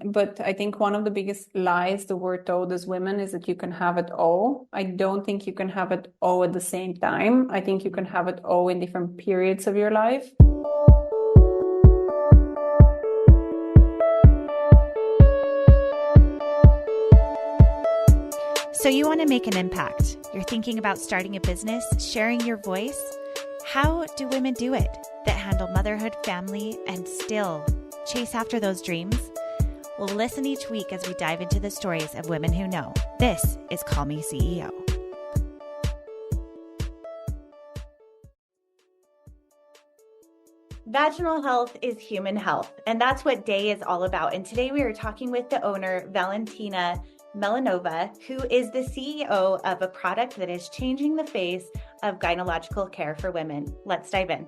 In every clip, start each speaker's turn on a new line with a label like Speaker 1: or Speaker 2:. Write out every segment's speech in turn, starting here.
Speaker 1: But I think one of the biggest lies that we're told as women is that you can have it all. I don't think you can have it all at the same time. I think you can have it all in different periods of your life.
Speaker 2: So you want to make an impact. You're thinking about starting a business, sharing your voice. How do women do it that handle motherhood, family, and still chase after those dreams? Well, listen each week as we dive into the stories of women who know. This is Call Me CEO. Vaginal health is human health, and that's what Daye is all about. And today we are talking with the owner, Valentina Milanova, who is the CEO of a product that is changing the face of gynecological care for women. Let's dive in.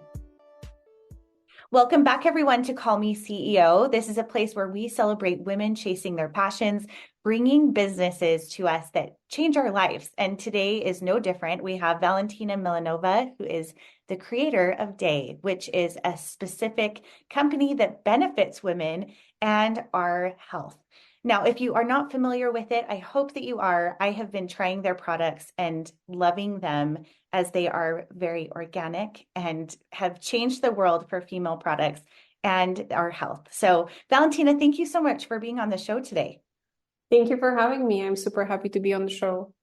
Speaker 2: Welcome back, everyone, to Call Me CEO. This is a place where we celebrate women chasing their passions, bringing businesses to us that change our lives. And today is no different. We have Valentina Milanova, who is the creator of Daye, which is a specific company that benefits women and our health. Now, if you are not familiar with it, I hope that you are. I have been trying their products and loving them as they are very organic and have changed the world for female products and our health. So, Valentina, thank you so much for being on the show today.
Speaker 1: Thank you for having me. I'm super happy to be on the show.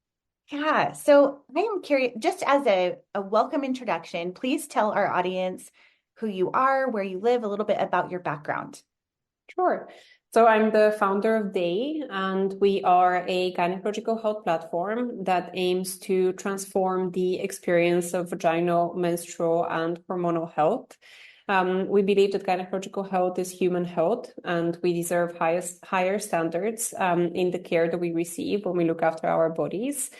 Speaker 2: Yeah, so I am curious, just as a welcome introduction, please tell our audience who you are, where you live, a little bit about your background.
Speaker 1: Sure. So I'm the founder of Daye, and we are a gynecological health platform that aims to transform the experience of vaginal, menstrual, and hormonal health. We believe that gynecological health is human health, and we deserve higher standards in the care that we receive when we look after our bodies.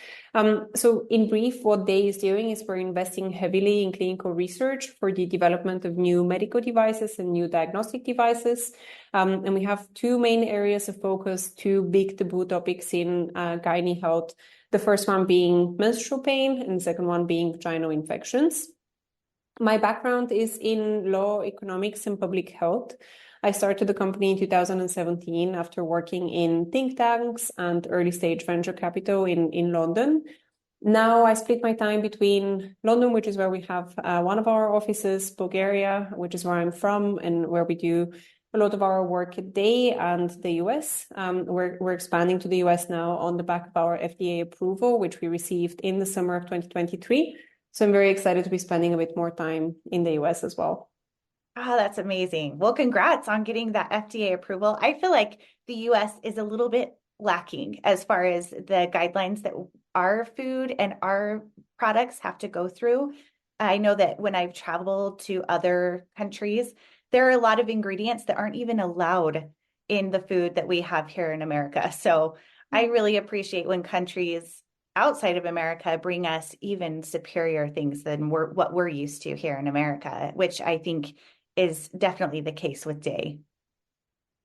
Speaker 1: So in brief, what Daye is doing is we're investing heavily in clinical research for the development of new medical devices and new diagnostic devices. And we have two main areas of focus, two big taboo topics in gynae health. The first one being menstrual pain, and the second one being vaginal infections. My background is in law, economics, and public health. I started the company in 2017 after working in think tanks and early stage venture capital in London. Now I split my time between London, which is where we have one of our offices, Bulgaria, which is where I'm from and where we do a lot of our work at Daye, and the US. We're expanding to the US now on the back of our FDA approval, which we received in the summer of 2023. So I'm very excited to be spending a bit more time in the US as well.
Speaker 2: Oh, that's amazing. Well, congrats on getting that FDA approval. I feel like the US is a little bit lacking as far as the guidelines that our food and our products have to go through. I know that when I've traveled to other countries, there are a lot of ingredients that aren't even allowed in the food that we have here in America. So I really appreciate when countries outside of America bring us even superior things than what we're used to here in America, which I think is definitely the case with Daye.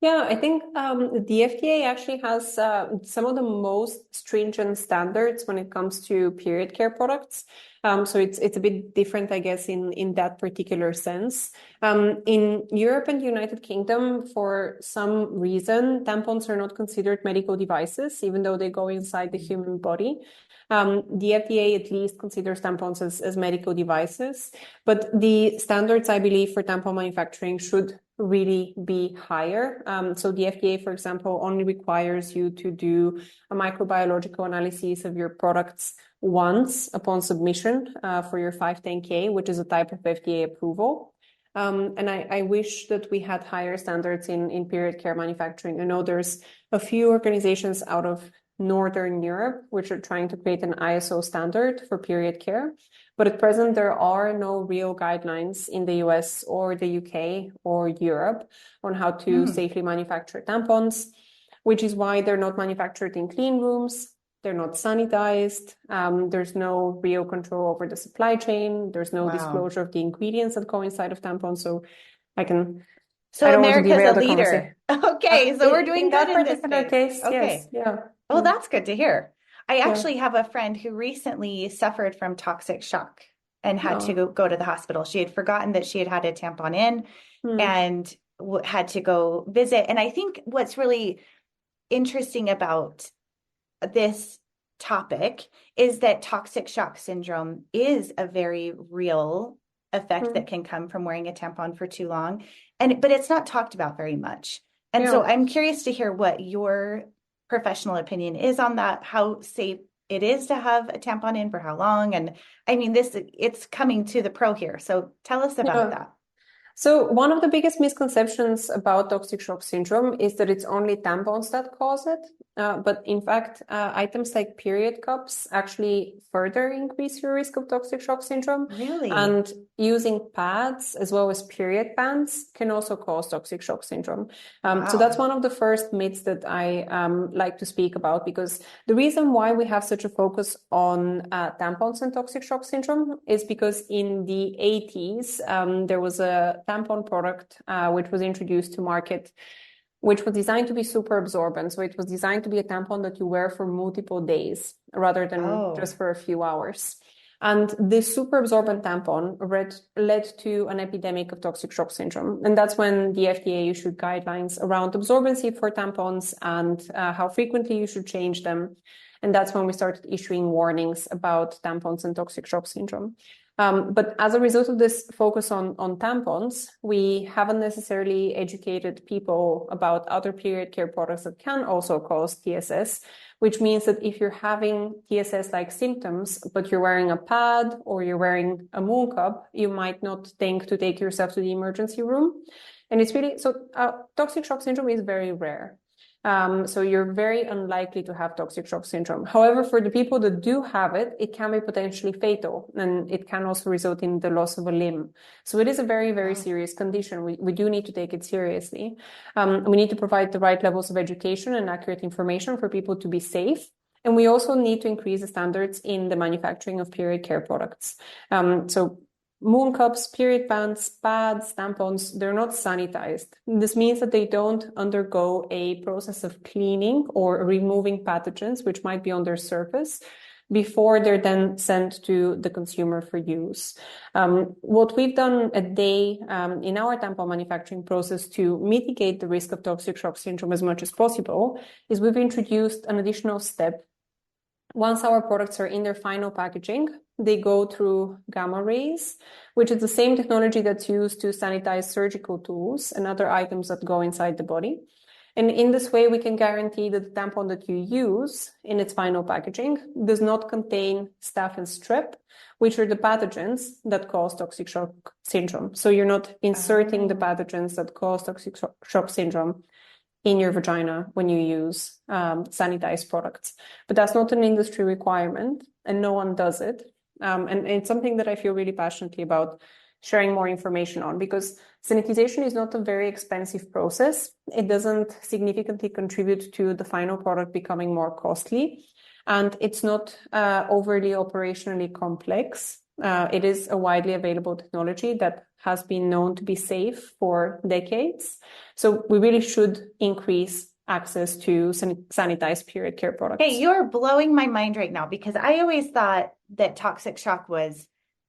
Speaker 1: Yeah, I think the FDA actually has some of the most stringent standards when it comes to period care products. So it's a bit different, I guess, in that particular sense. In Europe and the United Kingdom, for some reason, tampons are not considered medical devices, even though they go inside the human body. The FDA at least considers tampons as medical devices, but the standards, I believe, for tampon manufacturing should really be higher. So the FDA, for example, only requires you to do a microbiological analysis of your products once upon submission for your 510K, which is a type of FDA approval. And I wish that we had higher standards in period care manufacturing. I know there's a few organizations out of Northern Europe which are trying to create an ISO standard for period care. But at present, there are no real guidelines in the US or the UK or Europe on how to safely manufacture tampons, which is why they're not manufactured in clean rooms. They're not sanitized. There's no real control over the supply chain. There's no disclosure of the ingredients that go inside of tampons. So
Speaker 2: America's a leader. Okay, so we're doing good in this
Speaker 1: case.
Speaker 2: Okay.
Speaker 1: Yes, yeah.
Speaker 2: Well, that's good to hear. I actually have a friend who recently suffered from toxic shock and had to go to the hospital. She had forgotten that she had had a tampon in, and had to go visit. And I think what's really interesting about this topic is that toxic shock syndrome is a very real effect that can come from wearing a tampon for too long. But it's not talked about very much. And so I'm curious to hear what your professional opinion is on that, how safe it is to have a tampon in, for how long. And I mean, it's coming to the pro here. So tell us about that.
Speaker 1: So one of the biggest misconceptions about toxic shock syndrome is that it's only tampons that cause it. But in fact, items like period cups actually further increase your risk of toxic shock syndrome.
Speaker 2: Really?
Speaker 1: And using pads as well as period pants can also cause toxic shock syndrome. So that's one of the first myths that I like to speak about, because the reason why we have such a focus on tampons and toxic shock syndrome is because in the 80s, there was a tampon product which was introduced to market, which was designed to be super absorbent. So it was designed to be a tampon that you wear for multiple days rather than just for a few hours. And this super absorbent tampon led to an epidemic of toxic shock syndrome. And that's when the FDA issued guidelines around absorbency for tampons and how frequently you should change them. And that's when we started issuing warnings about tampons and toxic shock syndrome. But as a result of this focus on tampons, we haven't necessarily educated people about other period care products that can also cause TSS, which means that if you're having TSS-like symptoms, but you're wearing a pad or you're wearing a moon cup, you might not think to take yourself to the emergency room. And it's really, so toxic shock syndrome is very rare. So you're very unlikely to have toxic shock syndrome. However, for the people that do have it, it can be potentially fatal, and it can also result in the loss of a limb. So it is a very, very serious condition. We do need to take it seriously. We need to provide the right levels of education and accurate information for people to be safe. And we also need to increase the standards in the manufacturing of period care products. So moon cups, period pants, pads, tampons, they're not sanitized. This means that they don't undergo a process of cleaning or removing pathogens, which might be on their surface, before they're then sent to the consumer for use. What we've done at Daye in our tampon manufacturing process to mitigate the risk of toxic shock syndrome as much as possible is we've introduced an additional step. Once our products are in their final packaging, they go through gamma rays, which is the same technology that's used to sanitize surgical tools and other items that go inside the body. And in this way, we can guarantee that the tampon that you use in its final packaging does not contain staph and strep, which are the pathogens that cause toxic shock syndrome. So you're not inserting the pathogens that cause toxic shock syndrome in your vagina when you use sanitized products. But that's not an industry requirement, and no one does it. And it's something that I feel really passionately about sharing more information on, because sanitization is not a very expensive process. It doesn't significantly contribute to the final product becoming more costly, and it's not overly operationally complex. It is a widely available technology that has been known to be safe for decades. So we really should increase access to sanitized period care products.
Speaker 2: Hey, you're blowing my mind right now, because I always thought that toxic shock was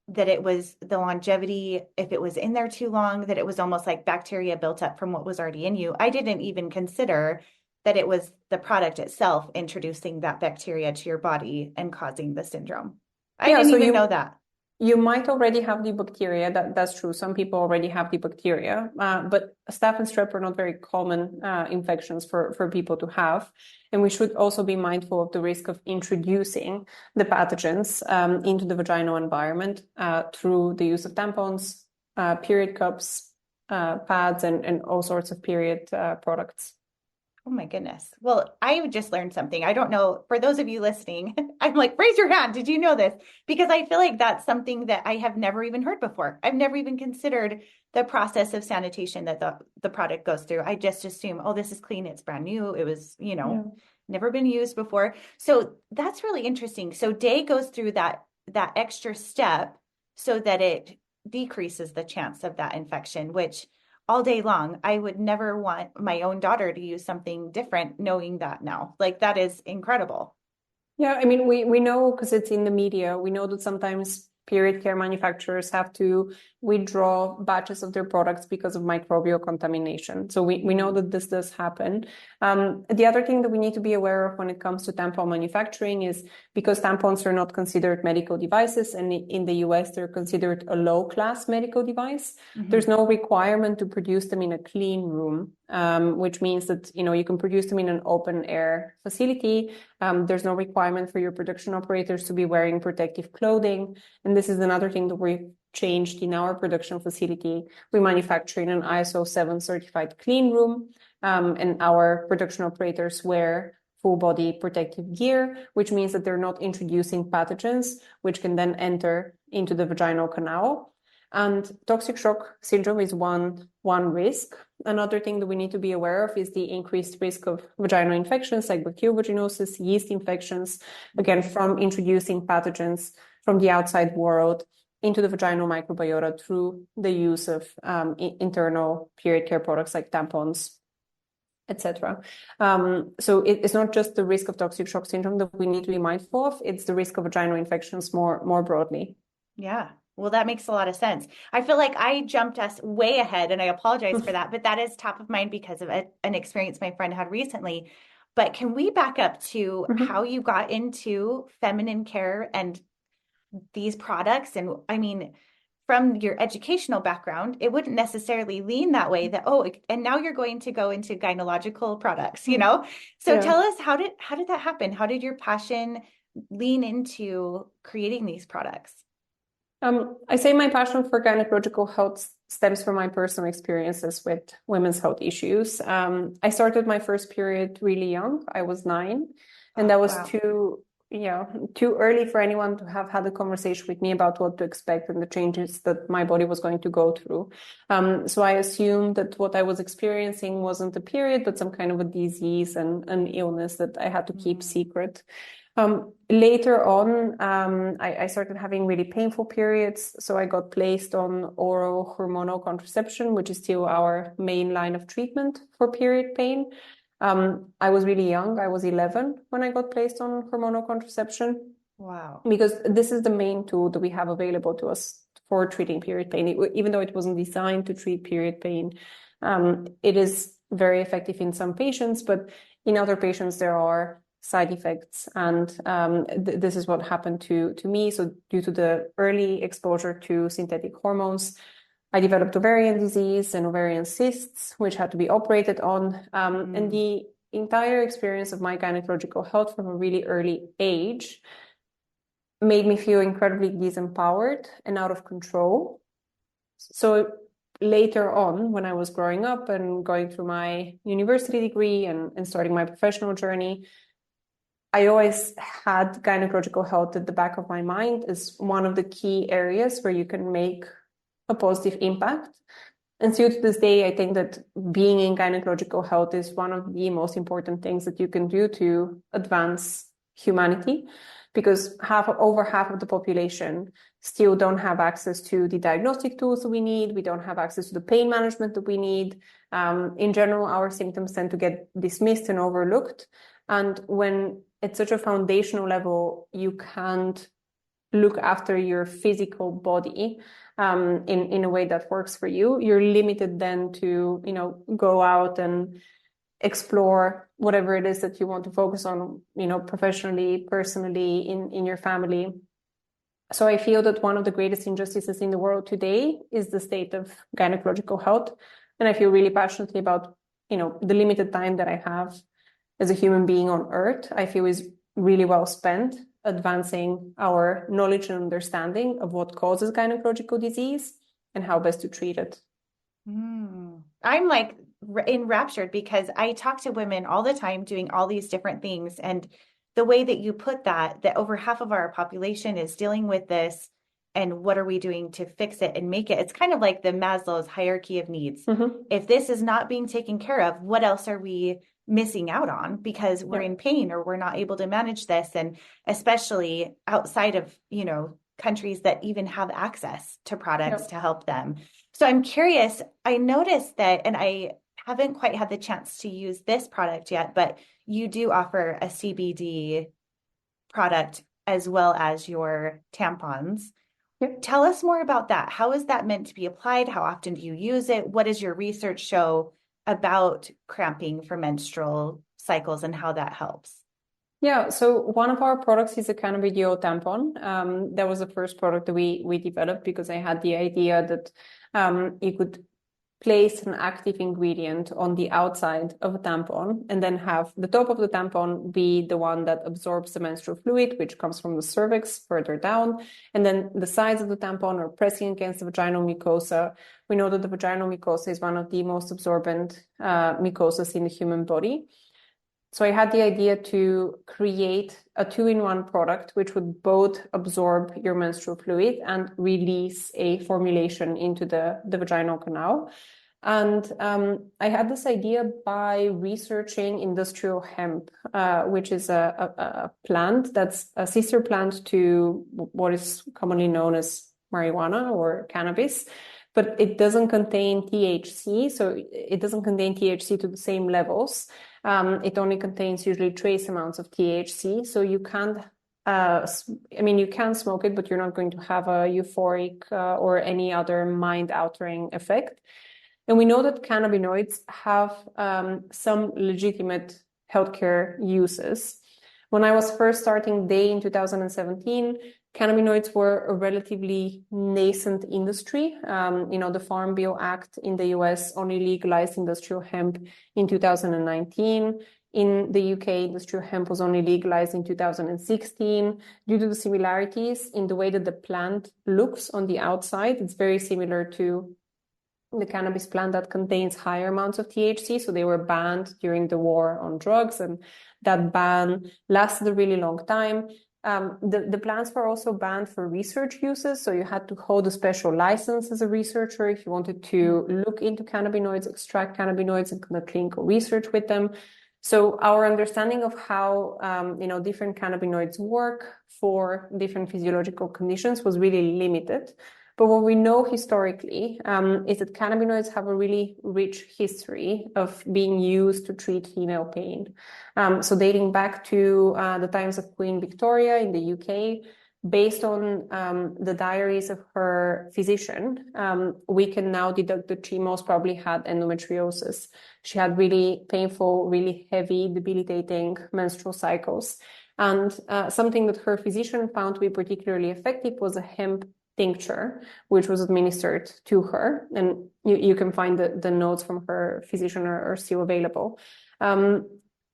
Speaker 2: that it was the longevity, if it was in there too long, that it was almost like bacteria built up from what was already in you. I didn't even consider that it was the product itself introducing that bacteria to your body and causing the syndrome. I didn't even know that.
Speaker 1: You might already have the bacteria. That's true. Some people already have the bacteria, but staph and strep are not very common infections for people to have. And we should also be mindful of the risk of introducing the pathogens into the vaginal environment through the use of tampons, period cups, pads, and all sorts of period products.
Speaker 2: Oh my goodness. Well, I just learned something. I don't know, for those of you listening, I'm like, raise your hand. Did you know this? Because I feel like that's something that I have never even heard before. I've never even considered the process of sanitation that the product goes through. I just assume, oh, this is clean. It's brand new. It was, never been used before. So that's really interesting. So Daye goes through that extra step so that it decreases the chance of that infection, which all day long, I would never want my own daughter to use something different, knowing that now. Like, that is incredible.
Speaker 1: Yeah, I mean, we know, because it's in the media, we know that sometimes period care manufacturers have to withdraw batches of their products because of microbial contamination. So we know that this does happen. The other thing that we need to be aware of when it comes to tampon manufacturing is because tampons are not considered medical devices, and in the US, they're considered a low-class medical device. There's no requirement to produce them in a clean room, which means that, you can produce them in an open-air facility. There's no requirement for your production operators to be wearing protective clothing. And this is another thing that we've changed in our production facility. We manufacture in an ISO 7 certified clean room, and our production operators wear full body protective gear, which means that they're not introducing pathogens, which can then enter into the vaginal canal. And toxic shock syndrome is one risk. Another thing that we need to be aware of is the increased risk of vaginal infections like bacterial vaginosis, yeast infections, again, from introducing pathogens from the outside world into the vaginal microbiota through the use of internal period care products like tampons, etc. So it's not just the risk of toxic shock syndrome that we need to be mindful of, it's the risk of vaginal infections more broadly.
Speaker 2: Yeah. Well, that makes a lot of sense. I feel like I jumped us way ahead, and I apologize for that, but that is top of mind because of an experience my friend had recently. But can we back up to how you got into feminine care and these products? And I mean, from your educational background, it wouldn't necessarily lean that way that, and now you're going to go into gynecological products, So tell us, how did that happen? How did your passion lean into creating these products?
Speaker 1: I say my passion for gynecological health stems from my personal experiences with women's health issues. I started my first period really young. I was 9, and that was too early for anyone to have had a conversation with me about what to expect and the changes that my body was going to go through. So I assumed that what I was experiencing wasn't a period, but some kind of a disease and an illness that I had to keep secret. Later on, I started having really painful periods. So I got placed on oral hormonal contraception, which is still our main line of treatment for period pain. I was really young. I was 11 when I got placed on hormonal contraception.
Speaker 2: Wow.
Speaker 1: Because this is the main tool that we have available to us for treating period pain. Even though it wasn't designed to treat period pain, it is very effective in some patients, but in other patients, there are side effects. And this is what happened to me. So due to the early exposure to synthetic hormones, I developed ovarian disease and ovarian cysts, which had to be operated on. And the entire experience of my gynecological health from a really early age made me feel incredibly disempowered and out of control. So later on, when I was growing up and going through my university degree and starting my professional journey, I always had gynecological health at the back of my mind as one of the key areas where you can make a positive impact. And still to this day, I think that being in gynecological health is one of the most important things that you can do to advance humanity, because over half of the population still don't have access to the diagnostic tools that we need. We don't have access to the pain management that we need. In general, our symptoms tend to get dismissed and overlooked. And when at such a foundational level, you can't look after your physical body in a way that works for you, you're limited then to, go out and explore whatever it is that you want to focus on, professionally, personally, in your family. So I feel that one of the greatest injustices in the world today is the state of gynecological health. And I feel really passionately about, the limited time that I have as a human being on Earth, I feel is really well spent advancing our knowledge and understanding of what causes gynecological disease and how best to treat it.
Speaker 2: I'm like enraptured because I talk to women all the time doing all these different things. And the way that you put that over half of our population is dealing with this. And what are we doing to fix it and make it? It's kind of like the Maslow's hierarchy of needs. If this is not being taken care of, what else are we missing out on because we're in pain or we're not able to manage this? And especially outside of, countries that even have access to products to help them. So I'm curious, I noticed that, and I haven't quite had the chance to use this product yet, but you do offer a CBD product as well as your tampons.
Speaker 1: Yep.
Speaker 2: Tell us more about that. How is that meant to be applied? How often do you use it? What does your research show about cramping for menstrual cycles and how that helps?
Speaker 1: Yeah, so one of our products is a cannabidiol tampon. That was the first product that we developed because I had the idea that you could place an active ingredient on the outside of a tampon and then have the top of the tampon be the one that absorbs the menstrual fluid, which comes from the cervix further down. And then the sides of the tampon are pressing against the vaginal mucosa. We know that the vaginal mucosa is one of the most absorbent mucosas in the human body. So I had the idea to create a two-in-one product which would both absorb your menstrual fluid and release a formulation into the vaginal canal. And I had this idea by researching industrial hemp, which is a plant that's a sister plant to what is commonly known as marijuana or cannabis, but it doesn't contain THC. So it doesn't contain THC to the same levels. It only contains usually trace amounts of THC. So you can't, you can smoke it, but you're not going to have a euphoric or any other mind-altering effect. And we know that cannabinoids have some legitimate healthcare uses. When I was first starting Daye in 2017, cannabinoids were a relatively nascent industry. The Farm Bill Act in the US only legalized industrial hemp in 2019. In the UK, industrial hemp was only legalized in 2016. Due to the similarities in the way that the plant looks on the outside, it's very similar to the cannabis plant that contains higher amounts of THC. So they were banned during the war on drugs, and that ban lasted a really long time. The plants were also banned for research uses. So you had to hold a special license as a researcher if you wanted to look into cannabinoids, extract cannabinoids, and conduct clinical research with them. So our understanding of how different cannabinoids work for different physiological conditions was really limited. But what we know historically is that cannabinoids have a really rich history of being used to treat female pain. So dating back to the times of Queen Victoria in the UK, based on the diaries of her physician, we can now deduct that she most probably had endometriosis. She had really painful, really heavy, debilitating menstrual cycles. And something that her physician found to be particularly effective was a hemp tincture, which was administered to her. And you can find the notes from her physician are still available.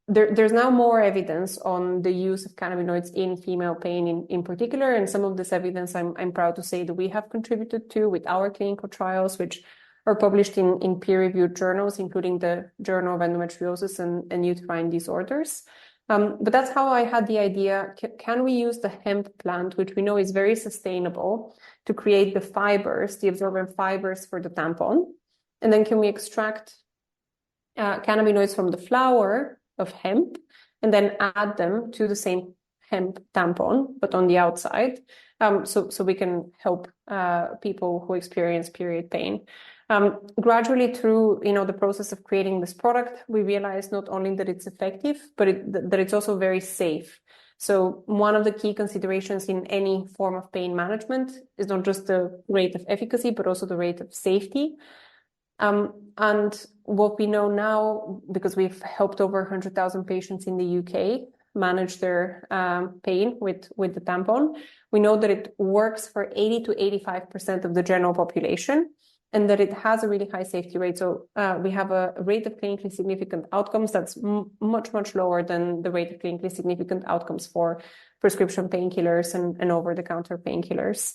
Speaker 1: There's now more evidence on the use of cannabinoids in female pain in particular. And some of this evidence I'm proud to say that we have contributed to with our clinical trials, which are published in peer-reviewed journals, including the Journal of Endometriosis and Uterine Disorders. But that's how I had the idea. Can we use the hemp plant, which we know is very sustainable, to create the fibers, the absorbent fibers for the tampon? And then can we extract cannabinoids from the flower of hemp and then add them to the same hemp tampon, but on the outside, so we can help people who experience period pain. Gradually through the process of creating this product, we realized not only that it's effective, but that it's also very safe. So one of the key considerations in any form of pain management is not just the rate of efficacy, but also the rate of safety. And what we know now, because we've helped over 100,000 patients in the UK manage their pain with the tampon, we know that it works for 80 to 85% of the general population, and that it has a really high safety rate. So we have a rate of clinically significant outcomes that's much, much lower than the rate of clinically significant outcomes for prescription painkillers and over-the-counter painkillers.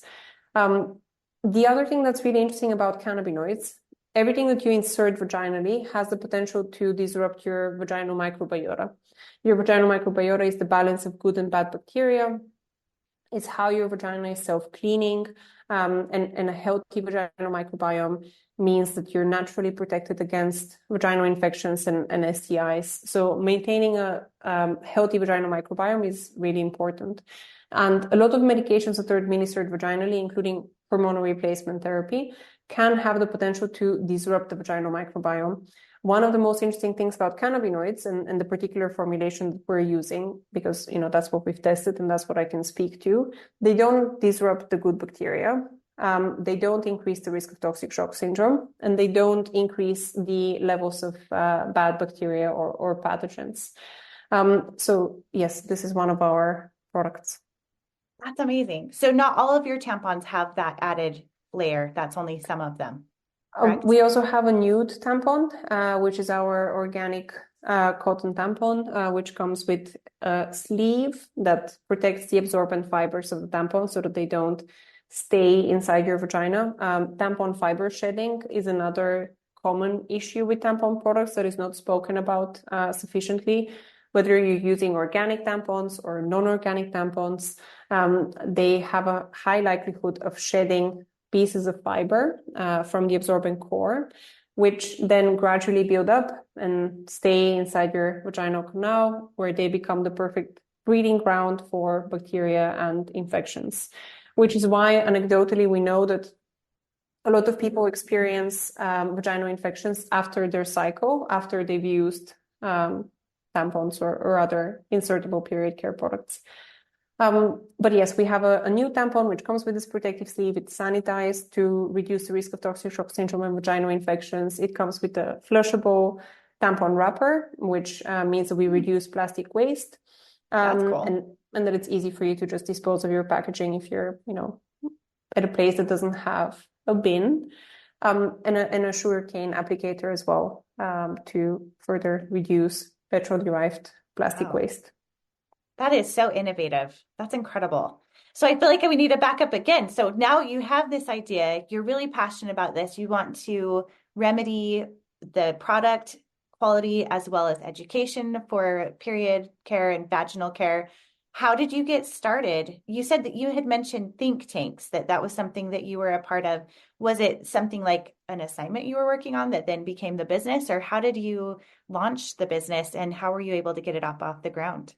Speaker 1: The other thing that's really interesting about cannabinoids, everything that you insert vaginally has the potential to disrupt your vaginal microbiota. Your vaginal microbiota is the balance of good and bad bacteria. It's how your vagina is self-cleaning. And a healthy vaginal microbiome means that you're naturally protected against vaginal infections and STIs. So maintaining a healthy vaginal microbiome is really important. And a lot of medications that are administered vaginally, including hormonal replacement therapy, can have the potential to disrupt the vaginal microbiome. one of the most interesting things about cannabinoids and the particular formulation that we're using, because that's what we've tested and that's what I can speak to, they don't disrupt the good bacteria. They don't increase the risk of toxic shock syndrome, and they don't increase the levels of bad bacteria or pathogens. So yes, this is one of our products.
Speaker 2: That's amazing. So not all of your tampons have that added layer. That's only some of them, correct?
Speaker 1: We also have a nude tampon, which is our organic cotton tampon, which comes with a sleeve that protects the absorbent fibers of the tampon so that they don't stay inside your vagina. Tampon fiber shedding is another common issue with tampon products that is not spoken about sufficiently. Whether you're using organic tampons or non-organic tampons, they have a high likelihood of shedding pieces of fiber from the absorbent core, which then gradually build up and stay inside your vaginal canal, where they become the perfect breeding ground for bacteria and infections. Which is why, anecdotally, we know that a lot of people experience vaginal infections after their cycle, after they've used tampons or other insertable period care products. But yes, we have a new tampon which comes with this protective sleeve. It's sanitized to reduce the risk of toxic shock syndrome and vaginal infections. It comes with a flushable tampon wrapper, which means that we reduce plastic waste.
Speaker 2: That's cool.
Speaker 1: And that it's easy for you to just dispose of your packaging if you're, at a place that doesn't have a bin. And a sugarcane applicator as well, to further reduce petrol-derived plastic waste.
Speaker 2: That is so innovative. That's incredible. So I feel like we need to back up again. So now you have this idea, you're really passionate about this. You want to remedy the product quality as well as education for period care and vaginal care. How did you get started? You said that you had mentioned think tanks, that was something that you were a part of. Was it something like an assignment you were working on that then became the business, or how did you launch the business and how were you able to get it up off the ground?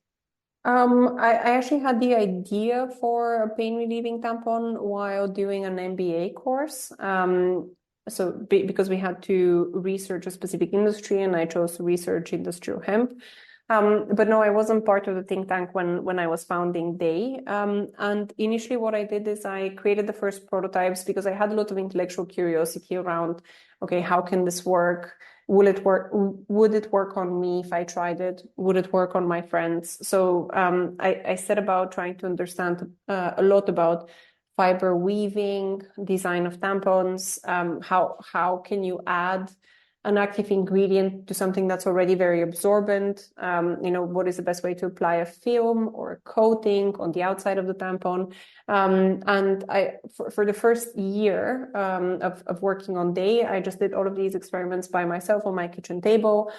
Speaker 1: I actually had the idea for a pain relieving tampon while doing an MBA course. Because we had to research a specific industry, and I chose to research industrial hemp. But no, I wasn't part of the think tank when I was founding Daye. And initially what I did is I created the first prototypes because I had a lot of intellectual curiosity around, okay, how can this work? Will it work? Would it work on me if I tried it? Would it work on my friends? So I set about trying to understand a lot about fiber weaving, design of tampons, how can you add an active ingredient to something that's already very absorbent. What is the best way to apply a film or a coating on the outside of the tampon? And for the first year of working on Daye, I just did all of these experiments by myself on my kitchen table,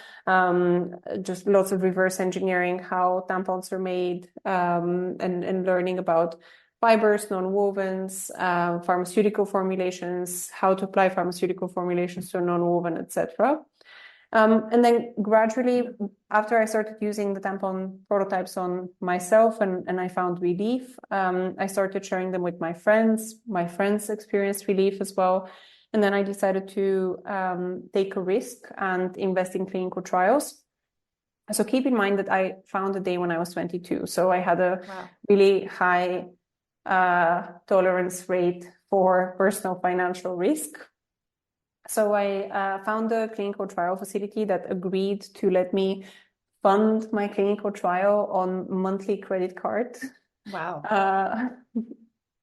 Speaker 1: just lots of reverse engineering how tampons are made, and learning about fibers, non-wovens, pharmaceutical formulations, how to apply pharmaceutical formulations to a non-woven, etc. And then gradually, after I started using the tampon prototypes on myself and I found relief, I started sharing them with my friends. My friends experienced relief as well. And then I decided to take a risk and invest in clinical trials. So keep in mind that I founded Daye when I was 22. So I had a really high tolerance rate for personal financial risk. So I found a clinical trial facility that agreed to let me fund my clinical trial on monthly credit card.
Speaker 2: Wow.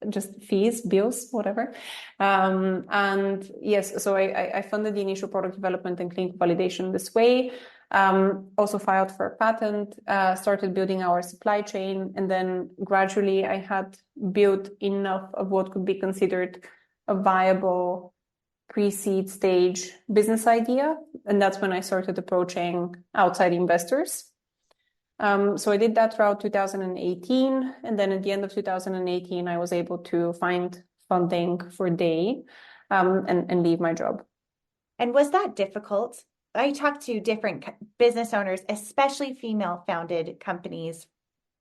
Speaker 1: Just fees, bills, whatever. And yes, so I funded the initial product development and clinical validation this way. Also filed for a patent, started building our supply chain, and then gradually I had built enough of what could be considered a viable pre-seed stage business idea. And that's when I started approaching outside investors. So I did that throughout 2018. And then at the end of 2018, I was able to find funding for Daye, and leave my job.
Speaker 2: And was that difficult? I talked to different business owners, especially female-founded companies.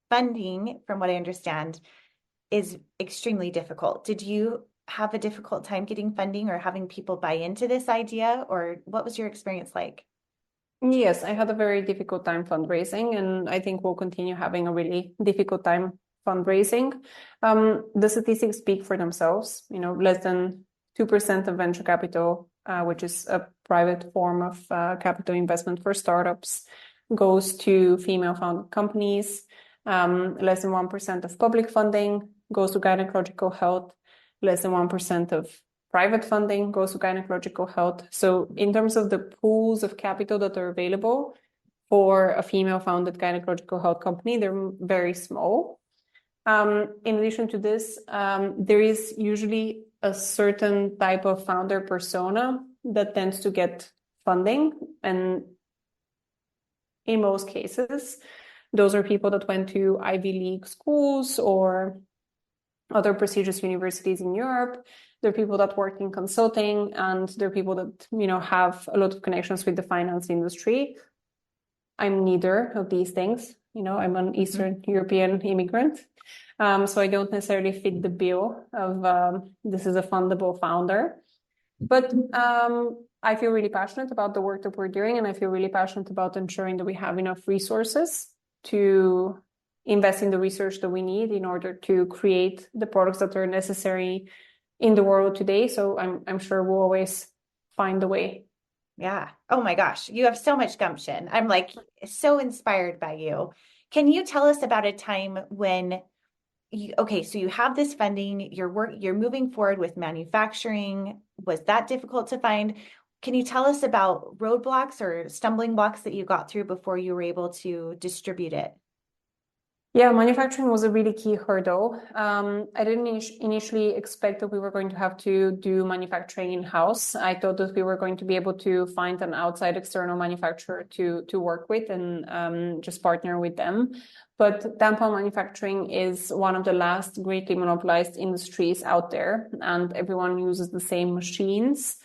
Speaker 2: Funding, from what I understand, is extremely difficult. Did you have a difficult time getting funding or having people buy into this idea, or what was your experience like?
Speaker 1: Yes, I had a very difficult time fundraising, and I think we'll continue having a really difficult time fundraising. The statistics speak for themselves. Less than 2% of venture capital, which is a private form of capital investment for startups, goes to female-founded companies. Less than 1% of public funding goes to gynecological health. Less than 1% of private funding goes to gynecological health. So in terms of the pools of capital that are available for a female-founded gynecological health company, they're very small. In addition to this, there is usually a certain type of founder persona that tends to get funding. And in most cases, those are people that went to Ivy League schools or other prestigious universities in Europe. They're people that work in consulting, and they're people that, have a lot of connections with the finance industry. I'm neither of these things. I'm an Eastern European immigrant. So I don't necessarily fit the bill of this is a fundable founder. But I feel really passionate about the work that we're doing, and I feel really passionate about ensuring that we have enough resources to invest in the research that we need in order to create the products that are necessary in the world today. So I'm sure we'll always find a way.
Speaker 2: Yeah. Oh my gosh, you have so much gumption. I'm like so inspired by you. Can you tell us about a time when so you have this funding, you're moving forward with manufacturing. Was that difficult to find? Can you tell us about roadblocks or stumbling blocks that you got through before you were able to distribute it?
Speaker 1: Yeah, manufacturing was a really key hurdle. I didn't initially expect that we were going to have to do manufacturing in-house. I thought that we were going to be able to find an outside external manufacturer to work with and just partner with them. But tampon manufacturing is one of the last greatly monopolized industries out there, and everyone uses the same machines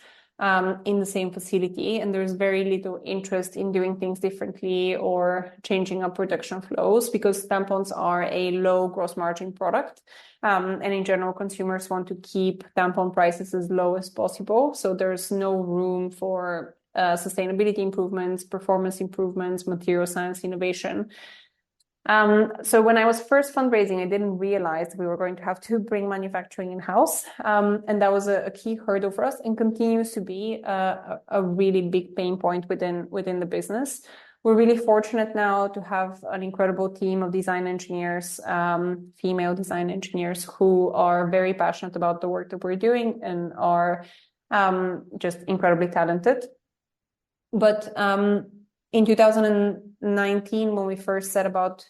Speaker 1: in the same facility, and there's very little interest in doing things differently or changing up production flows because tampons are a low gross margin product. And in general, consumers want to keep tampon prices as low as possible. So there's no room for sustainability improvements, performance improvements, material science innovation. So when I was first fundraising, I didn't realize that we were going to have to bring manufacturing in-house. And that was a key hurdle for us and continues to be a really big pain point within the business. We're really fortunate now to have an incredible team of design engineers, female design engineers who are very passionate about the work that we're doing and are just incredibly talented. But in 2019, when we first set about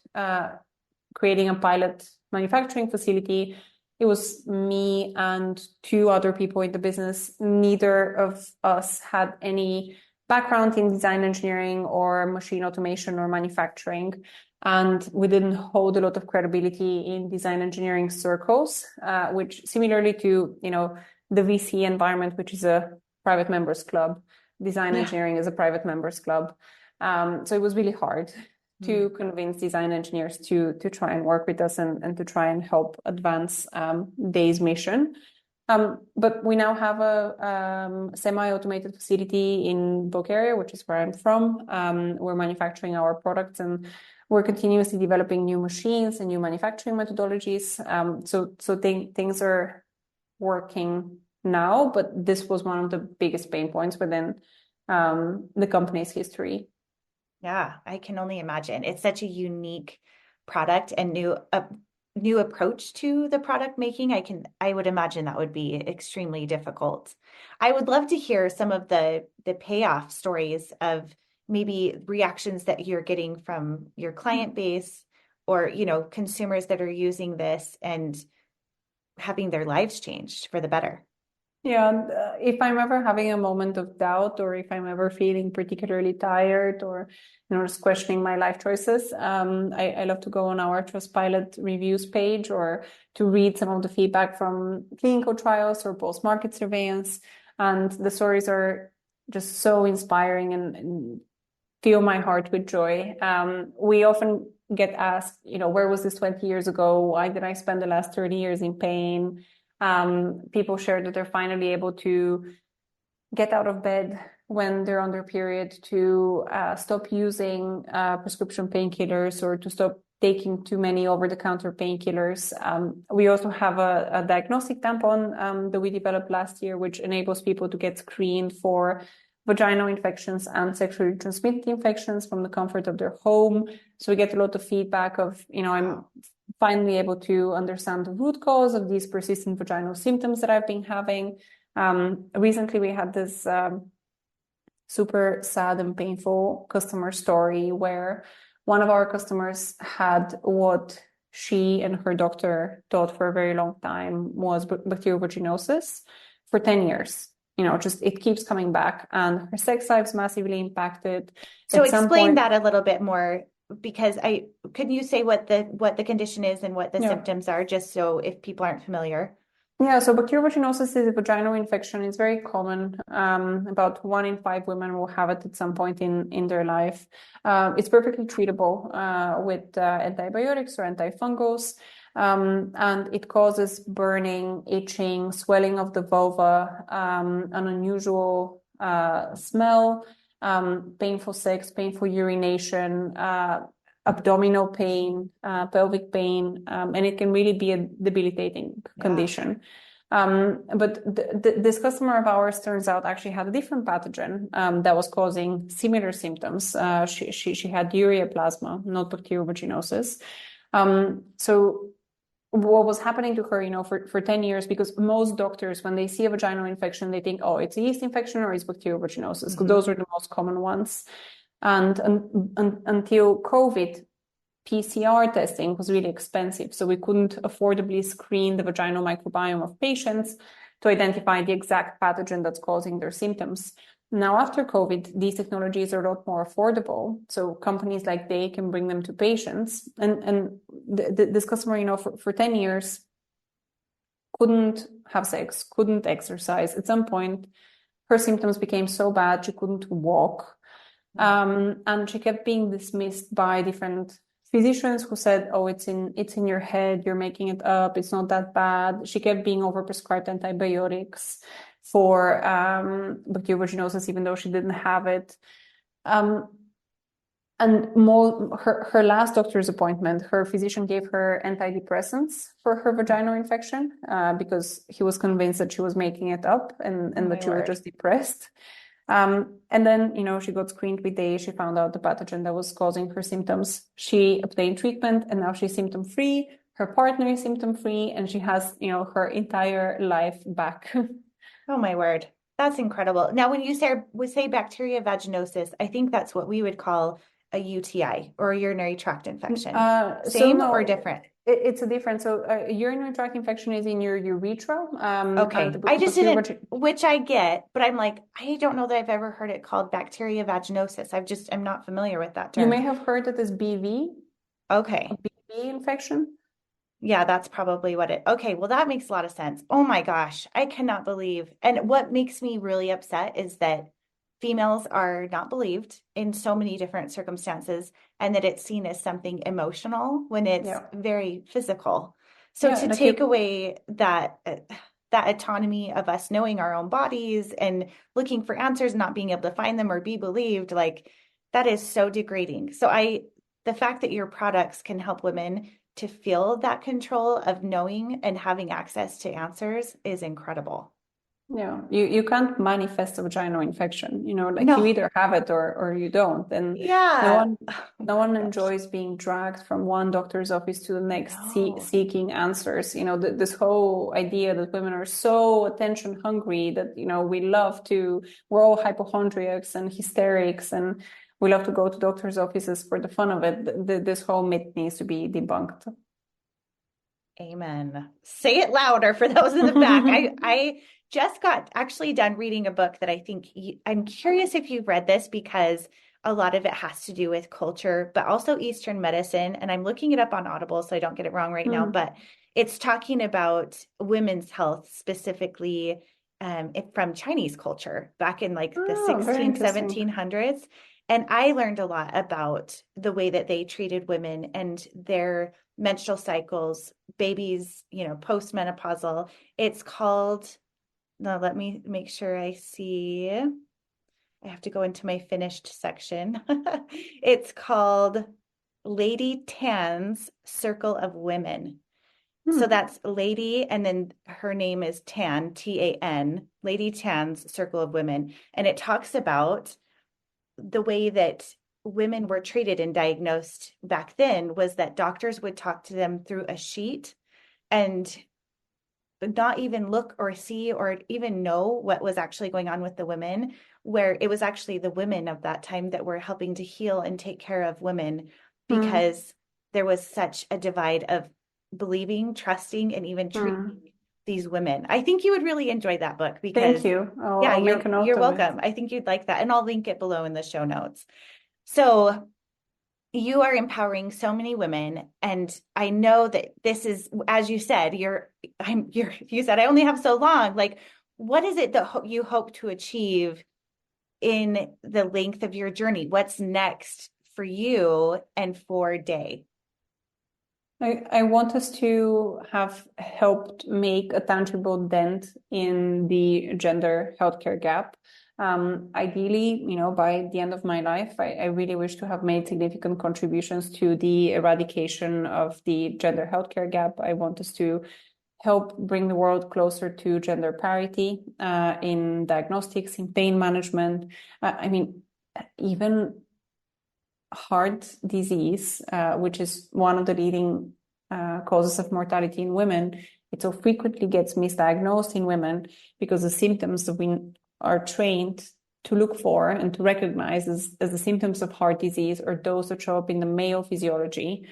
Speaker 1: creating a pilot manufacturing facility, it was me and two other people in the business. Neither of us had any background in design engineering or machine automation or manufacturing. And we didn't hold a lot of credibility in design engineering circles, which similarly to, the VC environment, which is a private members club, design engineering is a private members club. So it was really hard to convince design engineers to try and work with us and to try and help advance Daye's mission. But we now have a semi-automated facility in Bulgaria, which is where I'm from. We're manufacturing our products and we're continuously developing new machines and new manufacturing methodologies. So things are working now, but this was one of the biggest pain points within the company's history.
Speaker 2: Yeah, I can only imagine. It's such a unique product and new approach to the product making. I would imagine that would be extremely difficult. I would love to hear some of the payoff stories of maybe reactions that you're getting from your client base or, consumers that are using this and having their lives changed for the better.
Speaker 1: Yeah, if I'm ever having a moment of doubt or if I'm ever feeling particularly tired or just questioning my life choices, I love to go on our Trustpilot reviews page or to read some of the feedback from clinical trials or post-market surveillance. And the stories are just so inspiring and fill my heart with joy. We often get asked, where was this 20 years ago? Why did I spend the last 30 years in pain? People share that they're finally able to get out of bed when they're on their period, to stop using prescription painkillers, or to stop taking too many over-the-counter painkillers. We also have a diagnostic tampon that we developed last year, which enables people to get screened for vaginal infections and sexually transmitted infections from the comfort of their home. So we get a lot of feedback of, I'm finally able to understand the root cause of these persistent vaginal symptoms that I've been having. Recently, we had this super sad and painful customer story where one of our customers had what she and her doctor thought for a very long time was bacterial vaginosis for 10 years. Just it keeps coming back, and her sex life's massively impacted.
Speaker 2: So explain that a little bit more, because could you say what the condition is and what the symptoms are, just so if people aren't familiar?
Speaker 1: Yeah, so bacterial vaginosis is a vaginal infection. It's very common. About 1 in 5 women will have it at some point in their life. It's perfectly treatable with antibiotics or antifungals. And it causes burning, itching, swelling of the vulva, an unusual smell, painful sex, painful urination, abdominal pain, pelvic pain, and it can really be a debilitating condition. But this customer of ours, turns out, actually had a different pathogen that was causing similar symptoms. She had ureaplasma, not bacterial vaginosis. So what was happening to her, for 10 years, because most doctors, when they see a vaginal infection, they think, oh, it's a yeast infection or it's bacterial vaginosis, because those are the most common ones. And until COVID, PCR testing was really expensive. So we couldn't affordably screen the vaginal microbiome of patients to identify the exact pathogen that's causing their symptoms. Now, after COVID, these technologies are a lot more affordable. So companies like Daye can bring them to patients. And this customer, for 10 years, couldn't have sex, couldn't exercise. At some point, her symptoms became so bad she couldn't walk. And she kept being dismissed by different physicians who said, oh, it's in your head, you're making it up, it's not that bad. She kept being overprescribed antibiotics for bacterial vaginosis, even though she didn't have it. And her last doctor's appointment, her physician gave her antidepressants for her vaginal infection because he was convinced that she was making it up and that she was just depressed. And then, she got screened with Daye. She found out the pathogen that was causing her symptoms. She obtained treatment, and now she's symptom-free. Her partner is symptom-free, and she has, her entire life back.
Speaker 2: Oh, my word. That's incredible. Now, when you say bacteria vaginosis, I think that's what we would call a UTI, or a urinary tract infection. Same or different?
Speaker 1: It's a different. So urinary tract infection is in your urethra.
Speaker 2: Okay. I just didn't, which I get, but I'm like, I don't know that I've ever heard it called bacteria vaginosis. I'm not familiar with that term.
Speaker 1: You may have heard it as BV.
Speaker 2: Okay.
Speaker 1: A BV infection.
Speaker 2: Yeah, that's probably okay. Well, that makes a lot of sense. Oh my gosh. I cannot believe. And what makes me really upset is that females are not believed in so many different circumstances, and that it's seen as something emotional when it's very physical. So to take away that autonomy of us knowing our own bodies and looking for answers, not being able to find them or be believed, that is so degrading. So the fact that your products can help women to feel that control of knowing and having access to answers is incredible.
Speaker 1: Yeah, you can't manifest a vaginal infection, you either have it or you don't. And no one enjoys being dragged from one doctor's office to the next seeking answers. This whole idea that women are so attention hungry that, we're all hypochondriacs and hysterics, and we love to go to doctor's offices for the fun of it. This whole myth needs to be debunked.
Speaker 2: Amen. Say it louder for those in the back. I just got actually done reading a book that I think I'm curious if you've read this, because a lot of it has to do with culture, but also Eastern medicine. And I'm looking it up on Audible, so I don't get it wrong right now, but it's talking about women's health specifically from Chinese culture back in the 16, 1700s. And I learned a lot about the way that they treated women and their menstrual cycles, babies, postmenopausal. It's called Now let me make sure I see. I have to go into my finished section. It's called Lady Tan's Circle of Women. So that's Lady, and then her name is Tan, Tan, Lady Tan's Circle of Women. And it talks about the way that women were treated and diagnosed back then was that doctors would talk to them through a sheet and not even look or see or even know what was actually going on with the women, where it was actually the women of that time that were helping to heal and take care of women because there was such a divide of believing, trusting, and even treating these women. I think you would really enjoy that book because
Speaker 1: Thank you.
Speaker 2: yeah,
Speaker 1: I'll make a note
Speaker 2: you're
Speaker 1: of
Speaker 2: welcome.
Speaker 1: it.
Speaker 2: I think you'd like that. And I'll link it below in the show notes. So you are empowering so many women. And I know that this is, as you said, you said, I only have so long. Like, what is it that you hope to achieve in the length of your journey? What's next for you and for Daye?
Speaker 1: I want us to have helped make a tangible dent in the gender healthcare gap. Ideally, by the end of my life, I really wish to have made significant contributions to the eradication of the gender healthcare gap. I want us to help bring the world closer to gender parity in diagnostics, in pain management. Even heart disease, which is one of the leading causes of mortality in women, it so frequently gets misdiagnosed in women because the symptoms that we are trained to look for and to recognize as the symptoms of heart disease are those that show up in the male physiology,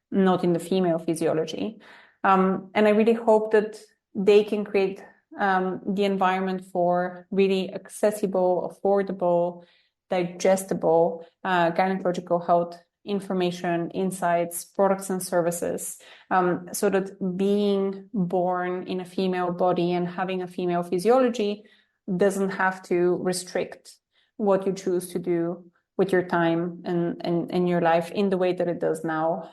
Speaker 1: not in the female physiology. And I really hope that they can create the environment for really accessible, affordable, digestible gynecological health information, insights, products and services, so that being born in a female body and having a female physiology doesn't have to restrict what you choose to do with your time and your life in the way that it does now,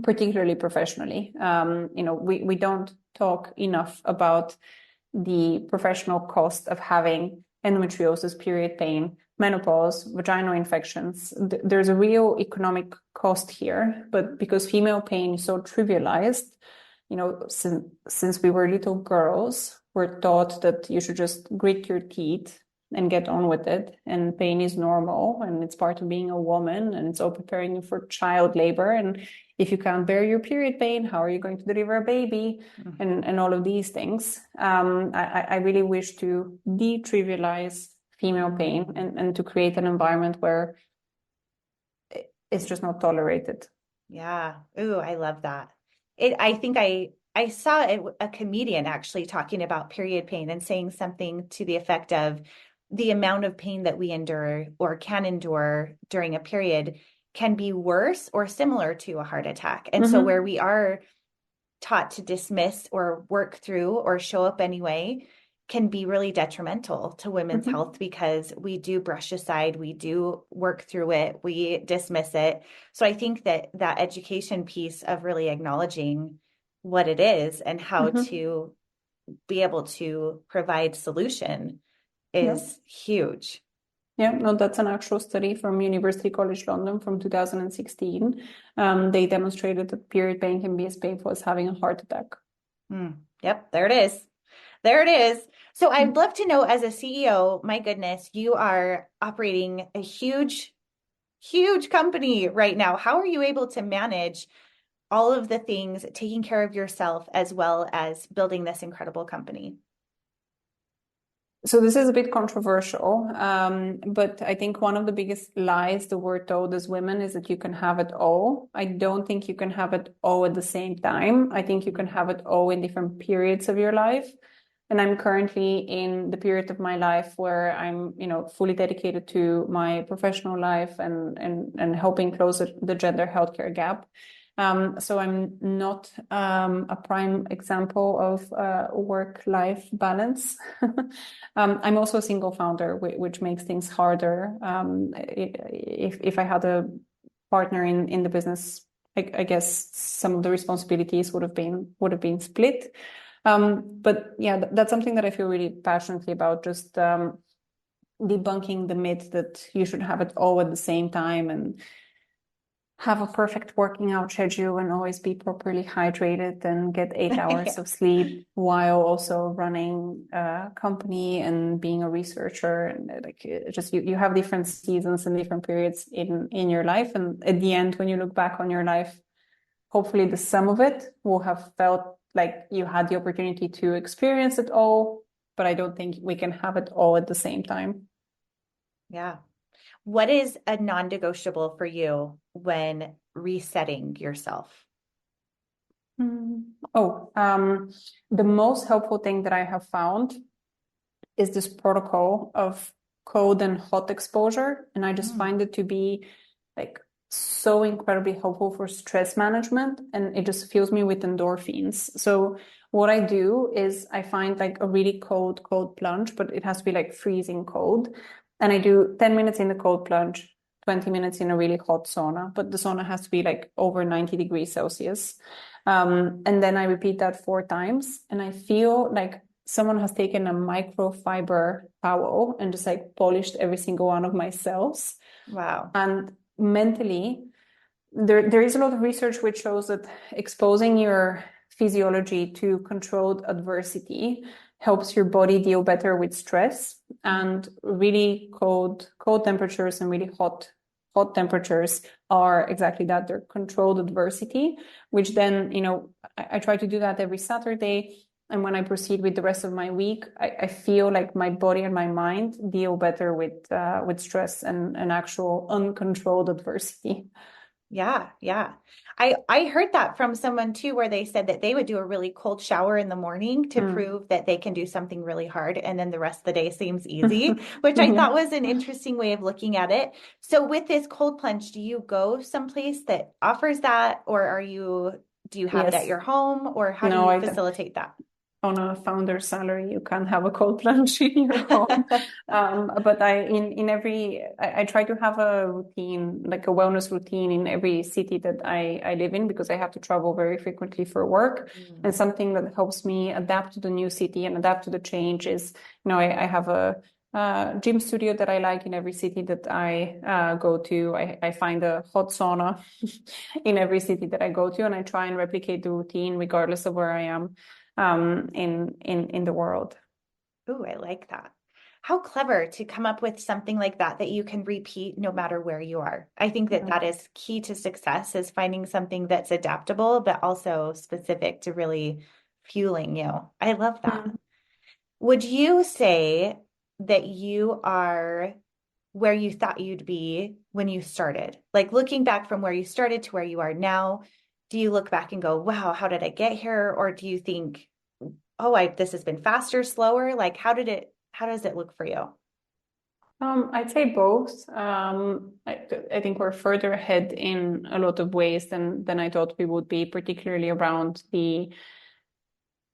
Speaker 1: particularly professionally. We don't talk enough about the professional cost of having endometriosis, period pain, menopause, vaginal infections. There's a real economic cost here, but because female pain is so trivialized, since we were little girls, we're taught that you should just grit your teeth and get on with it. And pain is normal and it's part of being a woman and it's all preparing you for child labor. And if you can't bear your period pain, how are you going to deliver a baby? And all of these things. I really wish to detrivialize female pain and to create an environment where it's just not tolerated.
Speaker 2: Yeah. Ooh, I love that. I think I saw a comedian actually talking about period pain and saying something to the effect of the amount of pain that we endure or can endure during a period can be worse or similar to a heart attack. And so where we are taught to dismiss or work through or show up anyway can be really detrimental to women's health because we do brush aside, we do work through it, we dismiss it. So I think that education piece of really acknowledging what it is and how to be able to provide solution is huge.
Speaker 1: Yeah, no, that's an actual study from University College London from 2016. They demonstrated that period pain can be as painful as having a heart attack.
Speaker 2: Yep, there it is. There it is. So I'd love to know, as a CEO, my goodness, you are operating a huge, huge company right now. How are you able to manage all of the things, taking care of yourself, as well as building this incredible company?
Speaker 1: So this is a bit controversial, but I think one of the biggest lies that we're told as women is that you can have it all. I don't think you can have it all at the same time. I think you can have it all in different periods of your life. And I'm currently in the period of my life where I'm, fully dedicated to my professional life and helping close the gender healthcare gap. So I'm not a prime example of work-life balance. I'm also a single founder, which makes things harder. If I had a partner in the business, I guess some of the responsibilities would have been split. But yeah, that's something that I feel really passionately about, just debunking the myth that you should have it all at the same time and have a perfect working out schedule and always be properly hydrated and get 8 hours
Speaker 2: Yeah.
Speaker 1: of sleep while also running a company and being a researcher. And like just you have different seasons and different periods in your life. And at the end, when you look back on your life, hopefully the sum of it will have felt like you had the opportunity to experience it all. But I don't think we can have it all at the same time.
Speaker 2: Yeah. What is a non-negotiable for you when resetting yourself?
Speaker 1: The most helpful thing that I have found is this protocol of cold and hot exposure. And I just find it to be like so incredibly helpful for stress management. And it just fills me with endorphins. So what I do is I find like a really cold plunge, but it has to be like freezing cold. And I do 10 minutes in the cold plunge, 20 minutes in a really hot sauna, but the sauna has to be like over 90 degrees Celsius. And then I repeat that 4 times. And I feel like someone has taken a microfiber towel and just like polished every single one of my cells.
Speaker 2: Wow.
Speaker 1: And mentally, there is a lot of research which shows that exposing your physiology to controlled adversity helps your body deal better with stress. And really cold temperatures and really hot temperatures are exactly that. They're controlled adversity, which then, I try to do that every Saturday. And when I proceed with the rest of my week, I feel like my body and my mind deal better with stress and actual uncontrolled adversity.
Speaker 2: Yeah, yeah. I heard that from someone too, where they said that they would do a really cold shower in the morning to prove that they can do something really hard, and then the rest of the day seems easy, which I thought was an interesting way of looking at it. So with this cold plunge, do you go someplace that offers that, or do you have it at
Speaker 1: Yes.
Speaker 2: your home, or how do
Speaker 1: No,
Speaker 2: you facilitate that?
Speaker 1: on a founder's salary, you can't have a cold plunge in your home. But I try to have a routine, like a wellness routine in every city that I live in, because I have to travel very frequently for work. And something that helps me adapt to the new city and adapt to the change is, I have a gym studio that I like in every city that I go to. I find a hot sauna in every city that I go to, and I try and replicate the routine regardless of where I am in the world.
Speaker 2: Ooh, I like that. How clever to come up with something like that you can repeat no matter where you are. I think that is key to success, is finding something that's adaptable, but also specific to really fueling you. I love that. Would you say that you are where you thought you'd be when you started? Like looking back from where you started to where you are now, do you look back and go, wow, how did I get here? Or do you think, oh, this has been faster, slower? Like, how does it look for you?
Speaker 1: I'd say both. I think we're further ahead in a lot of ways than I thought we would be, particularly around the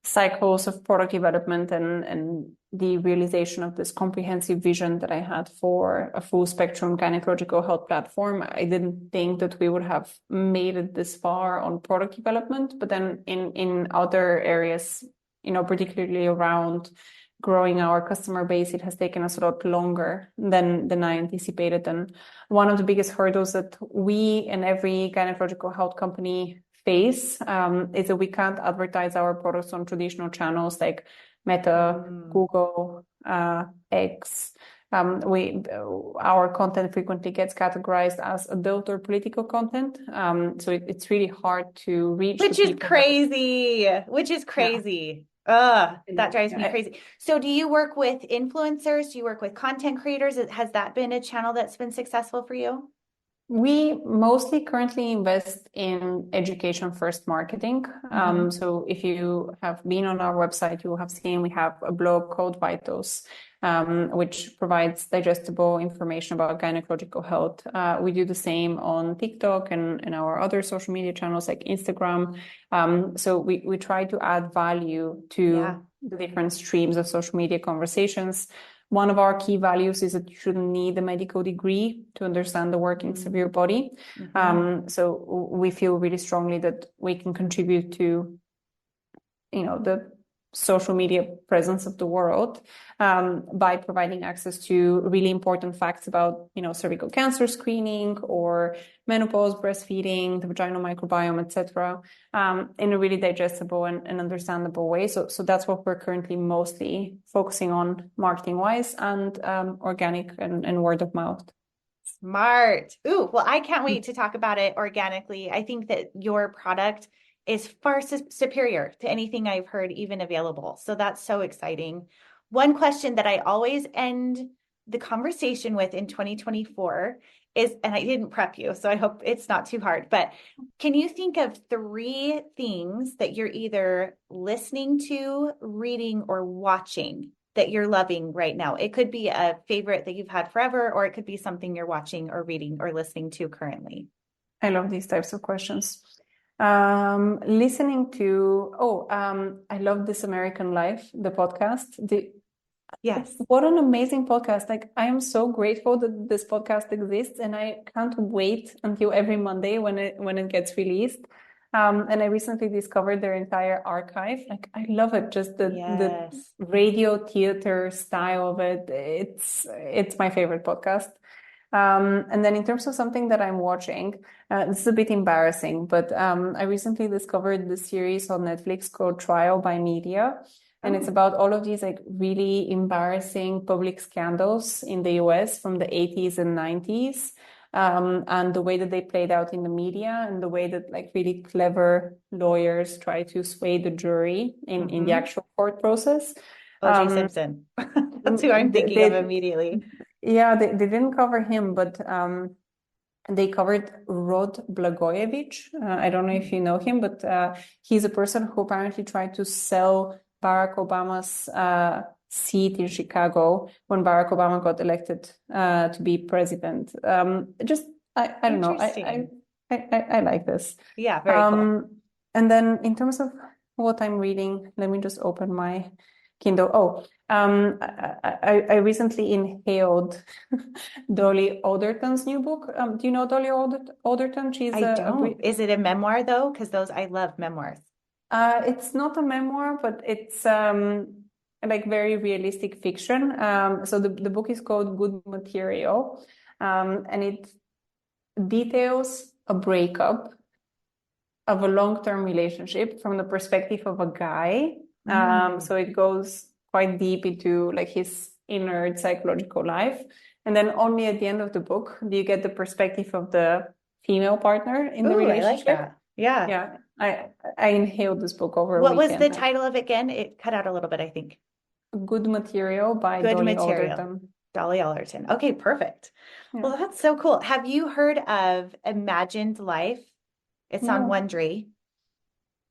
Speaker 1: cycles of product development and the realization of this comprehensive vision that I had for a full spectrum gynecological health platform. I didn't think that we would have made it this far on product development, but then in other areas, particularly around growing our customer base, it has taken us a lot longer than I anticipated. And one of the biggest hurdles that we and every gynecological health company face is that we can't advertise our products on traditional channels like Meta, Google, X. Our content frequently gets categorized as adult or political content. So it's really hard to reach.
Speaker 2: Which is crazy. Ugh, that drives me crazy. So do you work with influencers? Do you work with content creators? Has that been a channel that's been successful for you?
Speaker 1: We mostly currently invest in education first marketing. So if you have been on our website, you will have seen we have a blog called Vitals, which provides digestible information about gynecological health. We do the same on TikTok and our other social media channels like Instagram. So we try to add value to the different streams of social media conversations. One of our key values is that you shouldn't need a medical degree to understand the workings of your body. So we feel really strongly that we can contribute to, the social media presence of the world, by providing access to really important facts about, cervical cancer screening or menopause, breastfeeding, the vaginal microbiome, etc., in a really digestible and understandable way. So that's what we're currently mostly focusing on marketing-wise, and organic and word of mouth.
Speaker 2: Smart. Ooh, well, I can't wait to talk about it organically. I think that your product is far superior to anything I've heard even available. So that's so exciting. One question that I always end the conversation with in 2024 is, and I didn't prep you, so I hope it's not too hard, but can you think of 3 things that you're either listening to, reading, or watching that you're loving right now? It could be a favorite that you've had forever, or it could be something you're watching or reading or listening to currently.
Speaker 1: I love these types of questions. Listening to, I love This American Life, the podcast.
Speaker 2: Yes.
Speaker 1: What an amazing podcast. Like, I am so grateful that this podcast exists, and I can't wait until every Monday when it gets released. And I recently discovered their entire archive. Like, I love it. Just the radio theater style of it. It's my favorite podcast. And then in terms of something that I'm watching, this is a bit embarrassing, but I recently discovered the series on Netflix called Trial by Media. And it's about all of these like really embarrassing public scandals in the US from the 80s and 90s. And the way that they played out in the media, and the way that like really clever lawyers try to sway the jury in the actual court process.
Speaker 2: O.J. Simpson. That's who I'm thinking of immediately.
Speaker 1: Yeah, they didn't cover him, but they covered Rod Blagojevich. I don't know if you know him, but he's a person who apparently tried to sell Barack Obama's seat in Chicago when Barack Obama got elected to be president. I don't know. I like this.
Speaker 2: Yeah, very cool.
Speaker 1: And then in terms of what I'm reading, let me just open my Kindle. I recently inhaled Dolly Alderton's new book. Do you know Dolly Alderton?
Speaker 2: I don't. Is it a memoir though? Because I love memoirs.
Speaker 1: It's not a memoir, but it's like very realistic fiction. So the book is called Good Material, and it details a breakup of a long-term relationship from the perspective of a guy. So it goes quite deep into like his inner psychological life. And then only at the end of the book do you get the perspective of the female partner in the relationship.
Speaker 2: I like that. Yeah.
Speaker 1: Yeah. I inhaled this book over a
Speaker 2: weekend. What was the title of it again? It cut out a little bit, I think.
Speaker 1: Good Material by Dolly Alderton.
Speaker 2: Dolly Alderton. Okay, perfect. Yeah. Well, that's so cool. Have you heard of Imagined Life? It's on Wondery.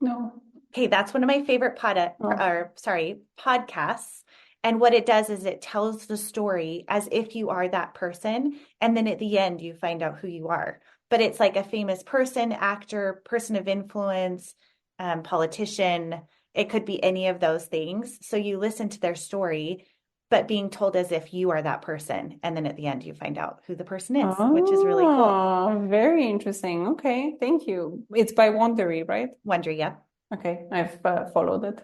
Speaker 1: No.
Speaker 2: Okay, that's one of my favorite podcasts. And what it does is it tells the story as if you are that person. And then at the end, you find out who you are. But it's like a famous person, actor, person of influence, politician. It could be any of those things. So you listen to their story, but being told as if you are that person. And then at the end, you find out who the person is, which is really cool.
Speaker 1: Very interesting. Okay, thank you. It's by Wondery, right?
Speaker 2: Wondery, yeah.
Speaker 1: Okay, I've followed it.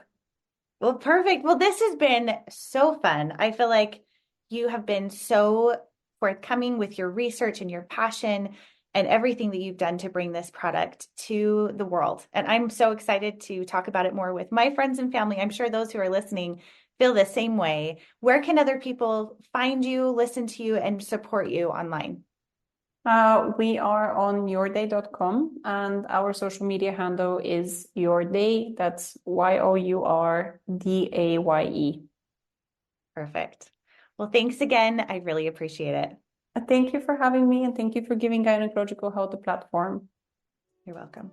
Speaker 2: Well, perfect. Well, this has been so fun. I feel like you have been so forthcoming with your research and your passion and everything that you've done to bring this product to the world. And I'm so excited to talk about it more with my friends and family. I'm sure those who are listening feel the same way. Where can other people find you, listen to you, and support you online?
Speaker 1: We are on yourdaye.com, and our social media handle is yourdaye. That's YOURDAYE.
Speaker 2: Perfect. Well, thanks again. I really appreciate it.
Speaker 1: Thank you for having me, and thank you for giving Gynecological Health a platform.
Speaker 2: You're welcome.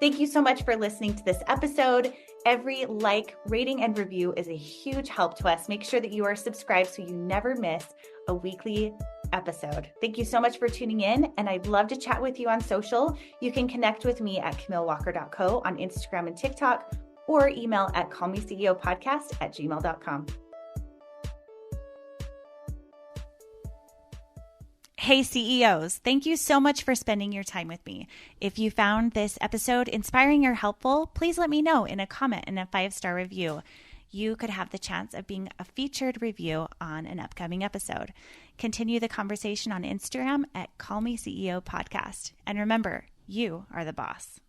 Speaker 2: Thank you so much for listening to this episode. Every like, rating, and review is a huge help to us. Make sure that you are subscribed so you never miss a weekly episode. Thank you so much for tuning in, and I'd love to chat with you on social. You can connect with me at camillewalker.co on Instagram and TikTok, or email at callmeceopodcast@gmail.com. Hey CEOs, thank you so much for spending your time with me. If you found this episode inspiring or helpful, please let me know in a comment and a 5-star review. You could have the chance of being a featured review on an upcoming episode. Continue the conversation on Instagram at Call Me CEO Podcast. And remember, you are the boss.